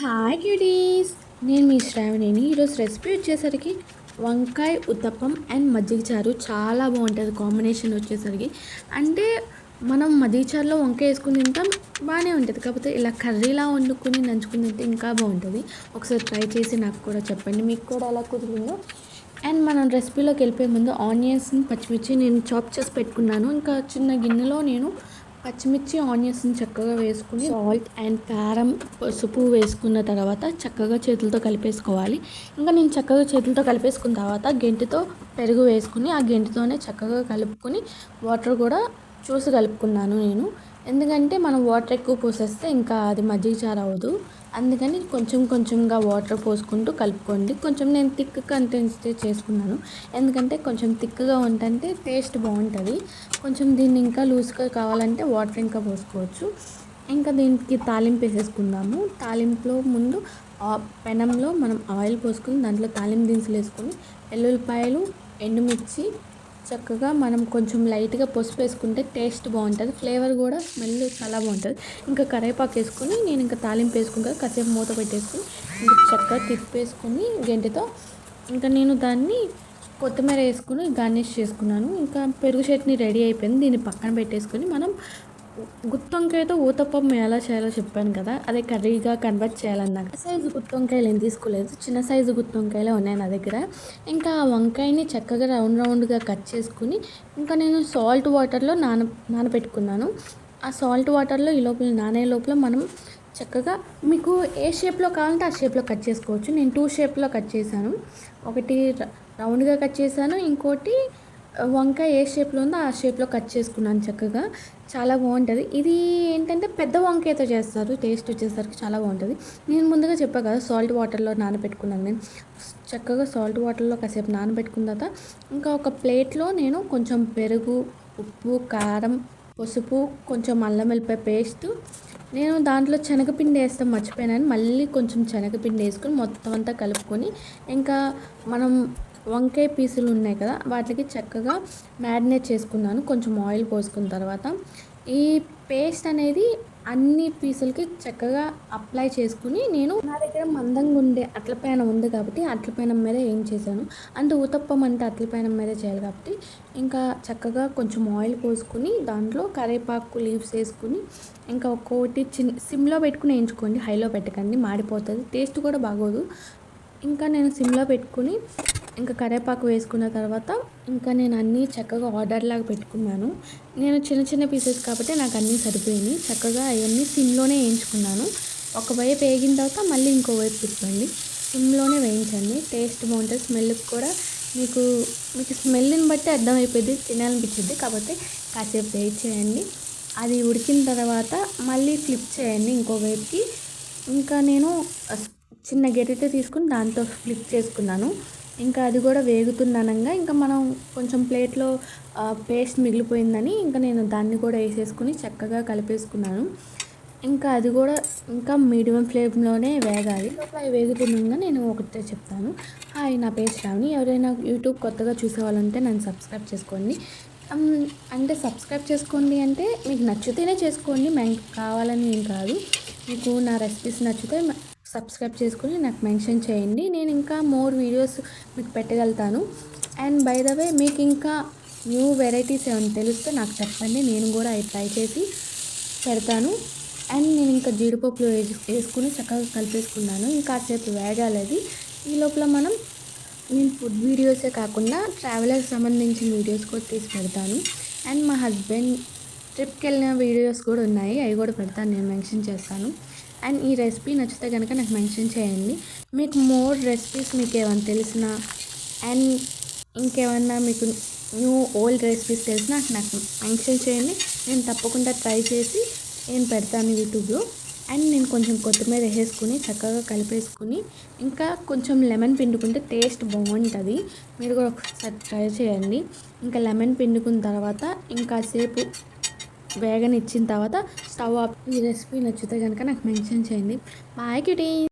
Hi cuties, నేను మీ శ్రావణిని. ఈరోజు recipe వచ్చేసరికి వంకాయ ఉత్తప్పం అండ్ మజ్జిగ చారు. చాలా బాగుంటుంది కాంబినేషన్ వచ్చేసరికి. అంటే మనం మజ్జిగ చారులో వంకాయ వేసుకుని తింటాం, బాగానే ఉంటుంది. కాకపోతే ఇలా కర్రీలా వండుకొని నంచుకుని తింటే ఇంకా బాగుంటుంది. ఒకసారి ట్రై చేసి నాకు కూడా చెప్పండి మీకు కూడా ఎలా కుదిరిందో. అండ్ మనం రెసిపీలోకి వెళ్ళిపోయే ముందు ఆనియన్స్ని, పచ్చిమిర్చి నేను చాప్ చేసి పెట్టుకున్నాను. ఇంకా చిన్న గిన్నెలో నేను పచ్చిమిర్చి, ఆనియన్స్ని చక్కగా వేసుకుని సాల్ట్ అండ్ కారం, పసుపు వేసుకున్న తర్వాత చక్కగా చేతులతో కలిపేసుకోవాలి. ఇంకా నేను చక్కగా చేతులతో కలిపేసుకున్న తర్వాత గెంటితో పెరుగు వేసుకుని ఆ గెంటితోనే చక్కగా కలుపుకొని వాటర్ కూడా చూసి కలుపుకున్నాను నేను. ఎందుకంటే మనం వాటర్ ఎక్కువ పోసేస్తే ఇంకా అది మజ్జిగ చారు అవ్వదు. అందుకని కొంచెం కొంచెంగా వాటర్ పోసుకుంటూ కలుపుకోండి. కొంచెం నేను థిక్ కన్సిస్టెన్సీ చేసుకున్నాను, ఎందుకంటే కొంచెం థిక్గా ఉంటే టేస్ట్ బాగుంటుంది. కొంచెం దీన్ని ఇంకా లూజ్గా కావాలంటే వాటర్ ఇంకా పోసుకోవచ్చు. ఇంకా దీనికి తాలింపు వేసేసుకుందాము. తాలింపులో ముందు పెనంలో మనం ఆయిల్ పోసుకుని దాంట్లో తాలింపు దినుసులు వేసుకొని వెల్లుల్లిపాయలు, ఎండుమిర్చి చక్కగా మనం కొంచెం లైట్గా పసుపు వేసుకుంటే టేస్ట్ బాగుంటుంది. ఫ్లేవర్ కూడా స్మెల్ చాలా బాగుంటుంది. ఇంకా కరివేపాకు వేసుకొని నేను ఇంకా తాలింపు వేసుకుంటా కాసేపు మూత పెట్టేసుకుని ఇంకా చక్కగా తిప్పేసుకొని గంటెతో ఇంకా నేను దాన్ని కొత్తిమీర వేసుకుని గార్నిష్ చేసుకున్నాను. ఇంకా పెరుగు చట్నీ రెడీ అయిపోయింది. దీన్ని పక్కన పెట్టేసుకొని మనం గుత్తొంకాయతో ఊతప్పం ఎలా చేయాలో చెప్పాను కదా, అదే కర్రీగా కన్వర్ట్ చేయాలన్నాక సైజు గుత్తొంకాయలు ఏం తీసుకోలేదు, చిన్న సైజు గుత్తొంకాయలే ఉన్నాయి నా దగ్గర. ఇంకా ఆ వంకాయని చక్కగా రౌండ్గా కట్ చేసుకుని ఇంకా నేను సాల్ట్ వాటర్లో నానబెట్టుకున్నాను. ఆ సాల్ట్ వాటర్లో ఈ లోపల నానే లోపల మనం చక్కగా మీకు ఏ షేప్లో కావాలంటే ఆ షేప్లో కట్ చేసుకోవచ్చు. నేను 2 షేప్లో కట్ చేశాను. ఒకటి రౌండ్గా కట్ చేశాను, ఇంకోటి వంకాయ ఏ షేప్లో ఉందో ఆ షేప్లో కట్ చేసుకున్నాను. చక్కగా చాలా బాగుంటుంది. ఇది ఏంటంటే పెద్ద వంకాయతో చేస్తారు, టేస్ట్ వచ్చేసరికి చాలా బాగుంటుంది. నేను ముందుగా చెప్పాను కదా సాల్ట్ వాటర్లో నానబెట్టుకున్నాను. నేను చక్కగా సాల్ట్ వాటర్లో కాసేపు నానబెట్టుకున్న తర్వాత ఇంకా ఒక ప్లేట్లో నేను కొంచెం పెరుగు, ఉప్పు, కారం, పసుపు, కొంచెం అల్లం వెల్లిపాయ పేస్ట్, నేను దాంట్లో శనగపిండి వేస్తాం మర్చిపోయాను, మళ్ళీ కొంచెం శనగపిండి వేసుకొని మొత్తం అంతా కలుపుకొని ఇంకా మనం వంకాయ పీసులు ఉన్నాయి కదా వాటికి చక్కగా మ్యారినేట్ చేసుకున్నాను. కొంచెం ఆయిల్ పోసుకున్న తర్వాత ఈ పేస్ట్ అనేది అన్ని పీసులకి చక్కగా అప్లై చేసుకుని నేను నా దగ్గర మందంగా ఉండే అట్ల పైన ఉంది కాబట్టి అట్ల పైన మీద ఏం చేశాను అంటే ఊతప్పం అంటే అట్ల పైన మీద చేయాలి కాబట్టి ఇంకా చక్కగా కొంచెం ఆయిల్ పోసుకుని దాంట్లో కరివేపాకు లీవ్స్ వేసుకుని ఇంకా ఒక్కోటి సిమ్లో పెట్టుకుని వేయించుకోండి, హైలో పెట్టకండి, మాడిపోతుంది, టేస్ట్ కూడా బాగోదు. ఇంకా నేను సిమ్లో పెట్టుకుని ఇంకా కరివేపాకు వేసుకున్న తర్వాత ఇంకా నేను అన్నీ చక్కగా ఆర్డర్ లాగా పెట్టుకున్నాను. నేను చిన్న చిన్న పీసెస్ కాబట్టి నాకు అన్నీ సరిపోయినాయి. చక్కగా అవన్నీ సిమ్లోనే వేయించుకున్నాను. ఒకవైపు వేగిన తర్వాత మళ్ళీ ఇంకోవైపు తిప్పండి, సిమ్లోనే వేయించండి, టేస్ట్ బాగుంటుంది. స్మెల్కి కూడా మీకు స్మెల్ని బట్టి అర్థమైపోయింది, తినాలనిపించింది. కాబట్టి కాసేపు వెయిట్ చేయండి. అది ఉడికిన తర్వాత మళ్ళీ ఫ్లిప్ చేయండి ఇంకోవైపుకి. ఇంకా నేను చిన్న గెరిటె తీసుకుని దాంతో ఫ్లిప్ చేసుకున్నాను. ఇంకా అది కూడా వేగుతున్నానంగా ఇంకా మనం కొంచెం ప్లేట్లో పేస్ట్ మిగిలిపోయిందని ఇంకా నేను దాన్ని కూడా వేసేసుకుని చక్కగా కలిపేసుకున్నాను. ఇంకా అది కూడా ఇంకా మీడియం ఫ్లేమ్లోనే వేగాలి. అవి వేగుతుండగా నేను ఒకటే చెప్తాను. హాయ్, నా పేరు శ్రావణి. ఎవరైనా యూట్యూబ్ కొత్తగా చూసేవాళ్ళంటే నన్ను సబ్స్క్రైబ్ చేసుకోండి. అంటే సబ్స్క్రైబ్ చేసుకోండి అంటే మీకు నచ్చితేనే చేసుకోండి, మేము కావాలని ఏం కాదు. మీకు నా రెసిపీస్ నచ్చితే సబ్స్క్రైబ్ చేసుకుని నాకు మెన్షన్ చేయండి, నేను ఇంకా మోర్ వీడియోస్ మీకు పెట్టగలుగుతాను. అండ్ బై ద వే మీకు ఇంకా న్యూ వెరైటీస్ ఏమైనా తెలిస్తే నాకు చెప్పండి, నేను కూడా అవి ట్రై చేసి పెడతాను. అండ్ నేను ఇంకా జీడిపప్పులు వేసుకుని చక్కగా కలిపేసుకున్నాను. ఇంకా కాసేపు వేగాలి అది. ఈ లోపల నేను ఫుడ్ వీడియోసే కాకుండా ట్రావెలర్కి సంబంధించిన వీడియోస్ కూడా తీసి పెడతాను. అండ్ మా హస్బెండ్ ట్రిప్కి వెళ్ళిన వీడియోస్ కూడా ఉన్నాయి, అవి కూడా పెడతాను, నేను మెన్షన్ చేస్తాను. అండ్ ఈ రెసిపీ నచ్చితే కనుక నాకు మెన్షన్ చేయండి. మీకు మోర్ రెసిపీస్ మీకు ఏమైనా తెలిసినా అండ్ ఇంకేమన్నా మీకు న్యూ ఓల్డ్ రెసిపీస్ తెలిసినా నాకు మెన్షన్ చేయండి, నేను తప్పకుండా ట్రై చేసి నేను పెడతాను యూట్యూబ్లో. అండ్ నేను కొంచెం కొత్తిమీర వేసేసుకుని చక్కగా కలిపేసుకుని ఇంకా కొంచెం లెమన్ పిండుకుంటే టేస్ట్ బాగుంటుంది, మీరు కూడా ఒకసారి ట్రై చేయండి. ఇంకా లెమన్ పిండుకున్న తర్వాత ఇంకాసేపు వేగనిచ్చిన తర్వాత స్టవ్ ఆఫ్. ఈ రెసిపీ నచ్చితే కనుక నాకు మెన్షన్ చేయండి. Bye cutie.